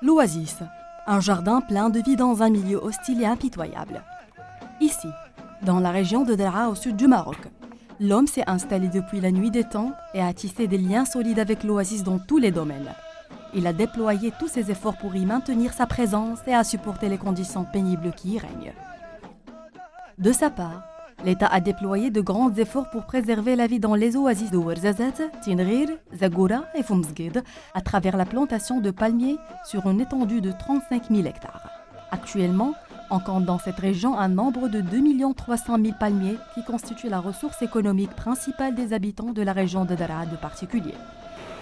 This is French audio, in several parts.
L'Oasis, un jardin plein de vie dans un milieu hostile et impitoyable. Ici, dans la région de Daraa au sud du Maroc, l'homme s'est installé depuis la nuit des temps et a tissé des liens solides avec l'Oasis dans tous les domaines. Il a déployé tous ses efforts pour y maintenir sa présence et à supporter les conditions pénibles qui y règnent. De sa part, l'État a déployé de grands efforts pour préserver la vie dans les oasis de Ouarzazate, Tinghir, Zagoura et Foumzgued à travers la plantation de palmiers sur une étendue de 35 000 hectares. Actuellement, on compte dans cette région un nombre de 2 300 000 palmiers qui constituent la ressource économique principale des habitants de la région de Daraa de particulier.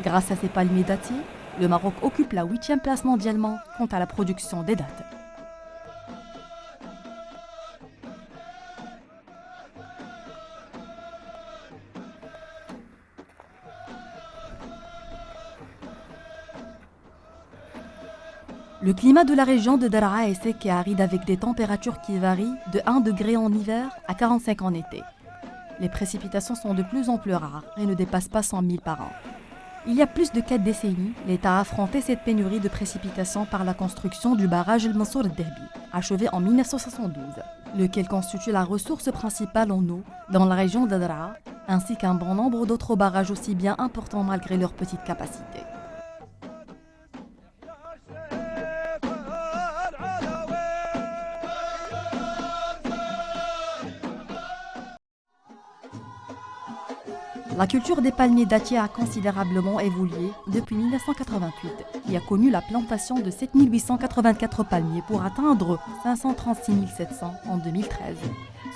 Grâce à ces palmiers dattiers, le Maroc occupe la 8e place mondialement quant à la production des dattes. Le climat de la région de Daraa est sec et aride avec des températures qui varient de 1 degré en hiver à 45 en été. Les précipitations sont de plus en plus rares et ne dépassent pas 100 000 par an. Il y a plus de 4 décennies, l'État a affronté cette pénurie de précipitations par la construction du barrage El Mansour Derbi, achevé en 1972, lequel constitue la ressource principale en eau dans la région de Daraa, ainsi qu'un bon nombre d'autres barrages aussi bien importants malgré leur petite capacité. La culture des palmiers dattiers a considérablement évolué depuis 1988, qui a connu la plantation de 7 884 palmiers pour atteindre 536 700 en 2013,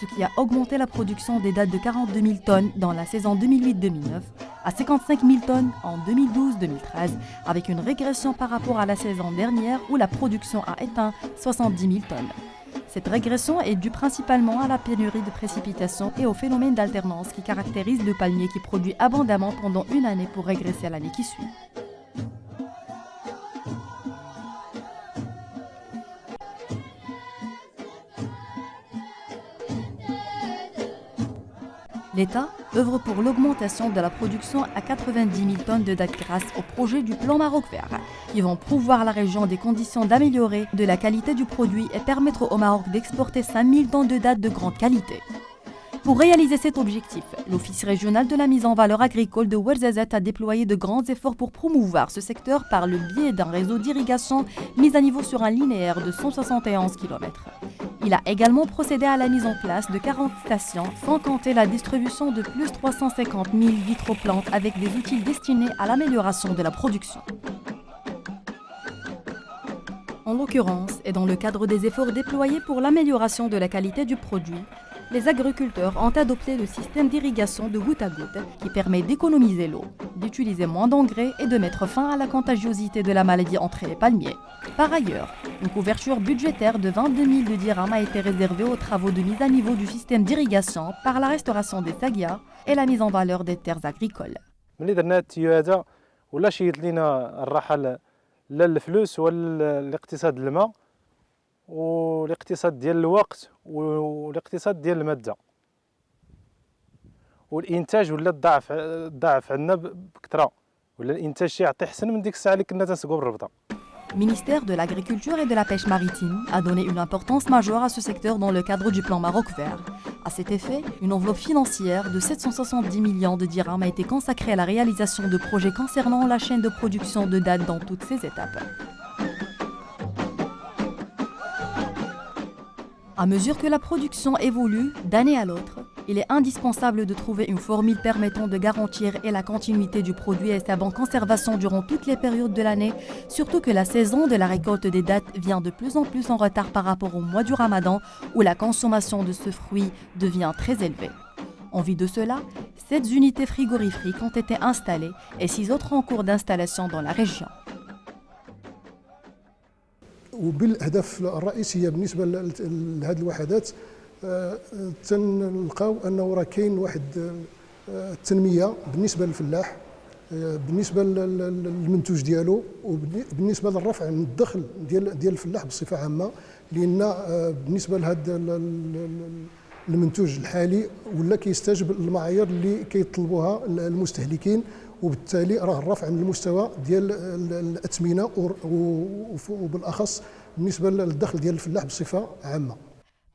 ce qui a augmenté la production des dattes de 42 000 tonnes dans la saison 2008-2009 à 55 000 tonnes en 2012-2013, avec une régression par rapport à la saison dernière où la production a atteint 70 000 tonnes. Cette régression est due principalement à la pénurie de précipitations et au phénomène d'alternance qui caractérise le palmier qui produit abondamment pendant une année pour régresser l'année qui suit. L'État œuvre pour l'augmentation de la production à 90 000 tonnes de dattes grâce au projet du Plan Maroc Vert, qui vont pourvoir la région des conditions d'améliorer de la qualité du produit et permettre au Maroc d'exporter 5 000 tonnes de dattes de grande qualité. Pour réaliser cet objectif, l'Office régional de la mise en valeur agricole de Ouarzazate a déployé de grands efforts pour promouvoir ce secteur par le biais d'un réseau d'irrigation mis à niveau sur un linéaire de 171 km. Il a également procédé à la mise en place de 40 stations, sans compter la distribution de plus 350 000 vitroplantes avec des outils destinés à l'amélioration de la production. En l'occurrence, et dans le cadre des efforts déployés pour l'amélioration de la qualité du produit, les agriculteurs ont adopté le système d'irrigation de goutte à goutte qui permet d'économiser l'eau, d'utiliser moins d'engrais et de mettre fin à la contagiosité de la maladie entre les palmiers. Par ailleurs, une couverture budgétaire de 22 000 de dirhams a été réservée aux travaux de mise à niveau du système d'irrigation par la restauration des sagias et la mise en valeur des terres agricoles. لا الفلوس ولا الاقتصاد الماء والاقتصاد ديال الوقت والاقتصاد ديال الماده والانتاج ولا ضاعف عندنا بكثره ولا الانتاج يعطي احسن من ديك الساعه اللي كنا تنسقوا بالربطه. Ministère de l'Agriculture et de la Pêche maritime a donné une importance majeure à ce secteur dans le cadre du plan Maroc Vert. À cet effet, une enveloppe financière de 770 millions de dirhams a été consacrée à la réalisation de projets concernant la chaîne de production de dattes dans toutes ses étapes. À mesure que la production évolue d'année à l'autre, il est indispensable de trouver une formule permettant de garantir la continuité du produit et sa bonne conservation durant toutes les périodes de l'année, surtout que la saison de la récolte des dattes vient de plus en plus en retard par rapport au mois du Ramadan où la consommation de ce fruit devient très élevée. En vue de cela, 7 unités frigorifiques ont été installées et 6 autres en cours d'installation dans la région. وبالاهداف الرئيسيه بالنسبه لهذه الوحدات تنلقاو انه راه كاين واحد التنميه بالنسبه للفلاح بالنسبه للمنتوج ديالو وبالنسبه للرفع من الدخل ديال الفلاح بصفه عامه لان بالنسبه لهذا المنتوج الحالي ولا كيستجب المعايير اللي كيطلبوها المستهلكين وبالتالي راه الرفع من المستوى ديال الأثمنة وبالأخص بالنسبة للدخل ديال الفلاح بصفة عامة.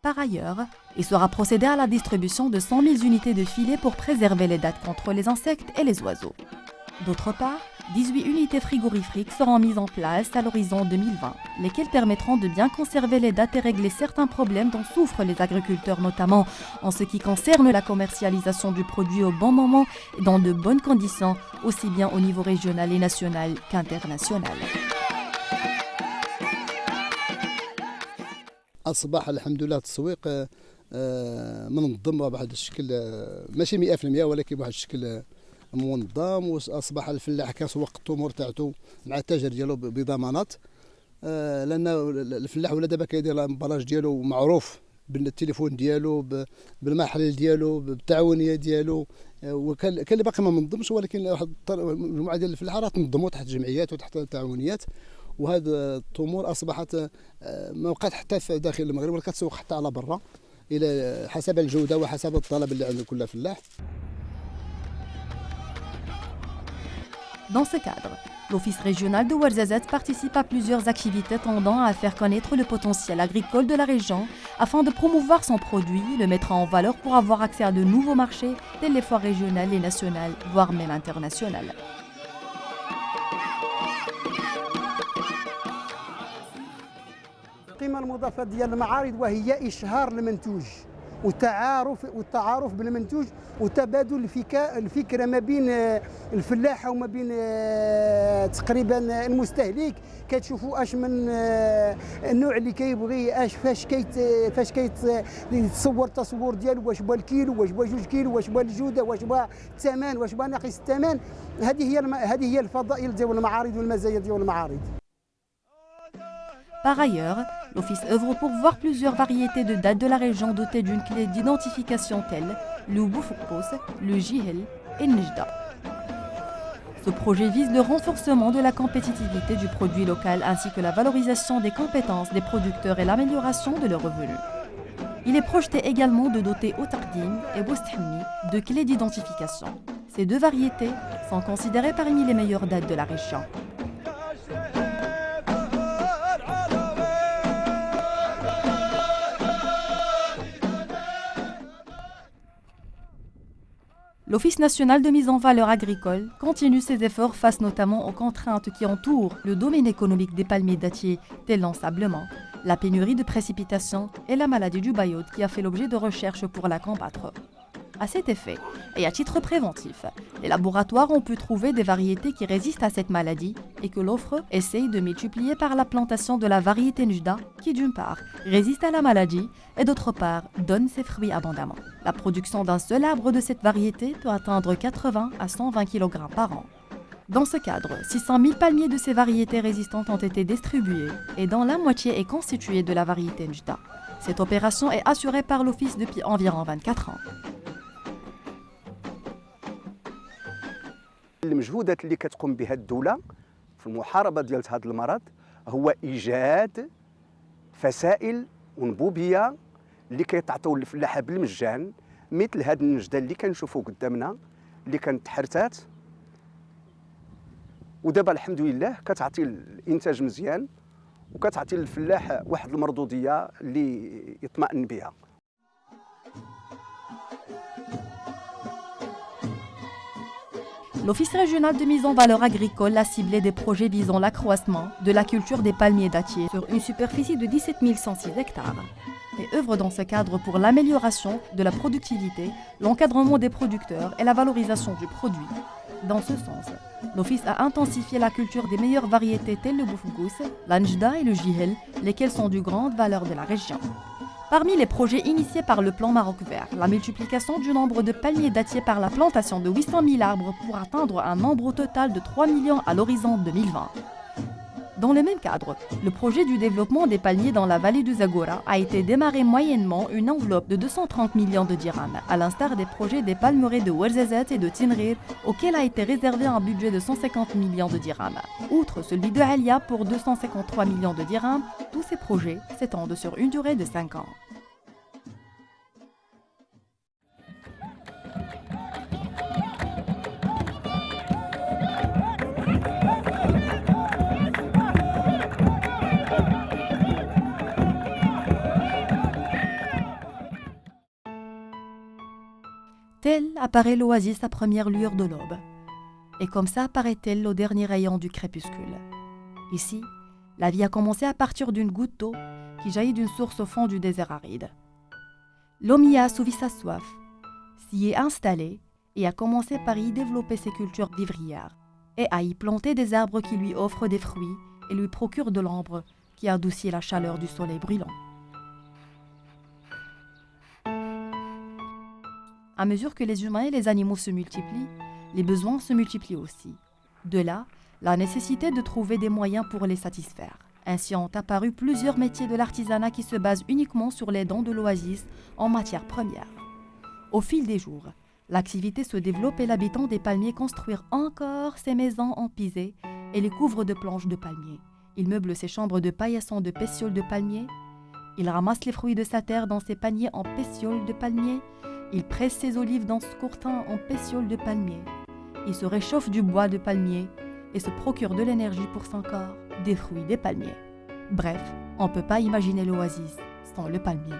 Par ailleurs, il sera procédé à la distribution de 100 000 unités de filets pour préserver les dattes contre les insectes et les oiseaux. D'autre part, 18 unités frigorifiques seront mises en place à l'horizon 2020, lesquelles permettront de bien conserver les dattes et régler certains problèmes dont souffrent les agriculteurs, notamment en ce qui concerne la commercialisation du produit au bon moment et dans de bonnes conditions, aussi bien au niveau régional et national qu'international. أصبح الحمد لله التسويق منظم بواحد الشكل ماشي 100% ولكن بواحد الشكل منظم، واصبح الفلاح كيسوق التمور تاعته مع التاجر ديالو بضمانات، لان الفلاح ولا دابا كيدير الامبلاج ديالو معروف بالتليفون ديالو بالمحل ديالو بالتعاونيه ديالو، وكان اللي باقي ما منظمش، ولكن واحد مجموعه ديال الفلاحه راه تنظموا تحت جمعيات وتحت تعاونيات، وهذه التمور اصبحت ما بقات حتى في داخل المغرب ولا كتسوق حتى على برا الى حسب الجوده وحسب الطلب اللي عند كل فلاح. Dans ce cadre, l'Office régional de Ouarzazate participe à plusieurs activités tendant à faire connaître le potentiel agricole de la région afin de promouvoir son produit, le mettre en valeur pour avoir accès à de nouveaux marchés, tels les foires régionales et nationales, voire même internationales. القيمة المضافة ديال المعارض وهي إشهار المنتوج والتعارف بالمنتوج وتبادل الفكرة ما بين الفلاحة وما بين تقريبا المستهلك، كتشوفوا اش من النوع اللي كيبغي، فاش كيتصور التصور ديالو، واش بغا الكيلو، واش بغا 2 كيلو، واش بغا الجودة، واش بغا الثمن، واش بغا ناقص الثمن. هذه هي الفضائل ديال المعارض والمزايا ديال المعارض. Par ailleurs, l'Office œuvre pour voir plusieurs variétés de dattes de la région dotées d'une clé d'identification telle le Boufoukous, le Jihel et le Nejda. Ce projet vise le renforcement de la compétitivité du produit local ainsi que la valorisation des compétences des producteurs et l'amélioration de leurs revenus. Il est projeté également de doter Outardim et Bousthamni de clés d'identification. Ces deux variétés sont considérées parmi les meilleures dattes de la région. L'Office national de mise en valeur agricole continue ses efforts face notamment aux contraintes qui entourent le domaine économique des palmiers dattiers, tels l'ensablement, la pénurie de précipitations et la maladie du bayoud qui a fait l'objet de recherches pour la combattre. À cet effet, et à titre préventif, les laboratoires ont pu trouver des variétés qui résistent à cette maladie et que l'offre essaye de multiplier par la plantation de la variété Nejda qui d'une part résiste à la maladie et d'autre part donne ses fruits abondamment. La production d'un seul arbre de cette variété peut atteindre 80 à 120 kg par an. Dans ce cadre, 600 000 palmiers de ces variétés résistantes ont été distribués et dont la moitié est constituée de la variété Nejda. Cette opération est assurée par l'Office depuis environ 24 ans. المجهودات اللي كتقوم بها الدولة في المحاربة ديال هذا المرض هو إيجاد فسائل أنبوبية اللي كيتعطيو للفلاحة بالمجان، مثل هذه النجدة اللي كنشوفوا قدامنا اللي كانت تحرتات، ودابا الحمد لله كتعطي الإنتاج مزيان وكتعطي للفلاح واحد المردودية اللي يطمئن بها. L'Office régional de mise en valeur agricole a ciblé des projets visant l'accroissement de la culture des palmiers dattiers sur une superficie de 17 106 hectares et œuvre dans ce cadre pour l'amélioration de la productivité, l'encadrement des producteurs et la valorisation du produit. Dans ce sens, l'Office a intensifié la culture des meilleures variétés telles le Boufoukous, la Nejda et le Jihel, lesquelles sont de grande valeur de la région. Parmi les projets initiés par le plan Maroc Vert, la multiplication du nombre de palmiers dattiers par la plantation de 800 000 arbres pour atteindre un nombre total de 3 millions à l'horizon 2020. Dans le même cadre, le projet du développement des palmiers dans la vallée du Zagora a été démarré moyennement une enveloppe de 230 millions de dirhams, à l'instar des projets des palmeraies de Ouarzazate et de Tinrir, auquel a été réservé un budget de 150 millions de dirhams. Outre celui de Alia pour 253 millions de dirhams, tous ces projets s'étendent sur une durée de 5 ans. Telle apparaît l'oasis à première lueur de l'aube. Et comme ça apparaît-elle au dernier rayon du crépuscule. Ici, la vie a commencé à partir d'une goutte d'eau qui jaillit d'une source au fond du désert aride. L'homme y a assouvi sa soif, s'y est installé et a commencé par y développer ses cultures vivrières et à y planter des arbres qui lui offrent des fruits et lui procurent de l'ombre qui adoucit la chaleur du soleil brûlant. À mesure que les humains et les animaux se multiplient, les besoins se multiplient aussi. De là, la nécessité de trouver des moyens pour les satisfaire. Ainsi ont apparu plusieurs métiers de l'artisanat qui se basent uniquement sur les dons de l'oasis en matière première. Au fil des jours, l'activité se développe et l'habitant des palmiers construire encore ses maisons en pisé et les couvre de planches de palmier. Il meuble ses chambres de paillasson de pétioles de palmier. Il ramasse les fruits de sa terre dans ses paniers en pétioles de palmier. Il presse ses olives dans ce courtin en pétioles de palmier. Il se réchauffe du bois de palmier et se procure de l'énergie pour son corps des fruits des palmiers. Bref, on ne peut pas imaginer l'oasis sans le palmier.